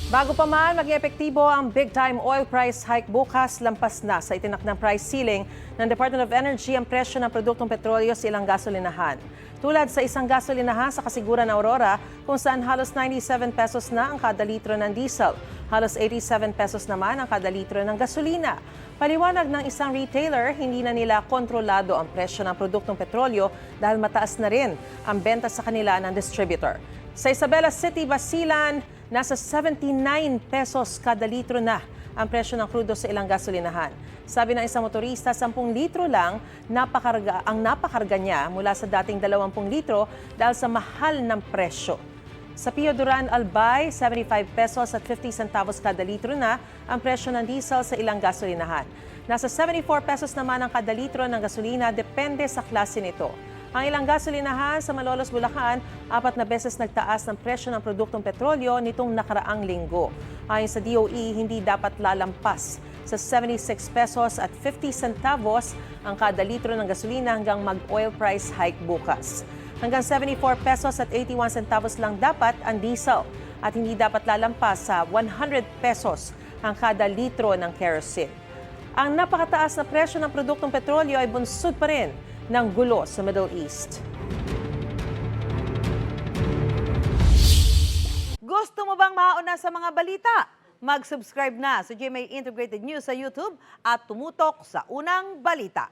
Bago pa man maging epektibo ang big-time oil price hike bukas, lampas na sa itinakdang price ceiling ng Department of Energy ang presyo ng produktong petrolyo sa ilang gasolinahan. Tulad sa isang gasolinahan sa Kasiguran Aurora kung saan halos 97 pesos na ang kada litro ng diesel, halos 87 pesos naman ang kada litro ng gasolina. Paliwanag ng isang retailer, hindi na nila kontrolado ang presyo ng produktong petrolyo dahil mataas na rin ang benta sa kanila ng distributor. Sa Isabela City, Basilan, nasa 79 pesos kada litro na ang presyo ng krudo sa ilang gasolinahan. Sabi ng isang motorista, 10 litro lang ang napakarga niya mula sa dating 20 litro dahil sa mahal ng presyo. Sa Pio Duran, Albay, 75 pesos at 50 centavos kada litro na ang presyo ng diesel sa ilang gasolinahan. Nasa 74 pesos naman ang kada litro ng gasolina, depende sa klase nito. Ang ilang gasolinahan sa Malolos, Bulacan, 4 na beses nagtaas ng presyo ng produktong petrolyo nitong nakaraang linggo. Ayon sa DOE, hindi dapat lalampas sa 76 pesos at 50 centavos ang kada litro ng gasolina hanggang mag-oil price hike bukas. Hanggang 74 pesos at 81 centavos lang dapat ang diesel at hindi dapat lalampas sa 100 pesos ang kada litro ng kerosene. Ang napakataas na presyo ng produktong petrolyo ay bunsod pa rin ng gulo sa Middle East. Gusto mo bang mauna sa mga balita? Mag-subscribe na sa GMA Integrated News sa YouTube at tumutok sa unang balita.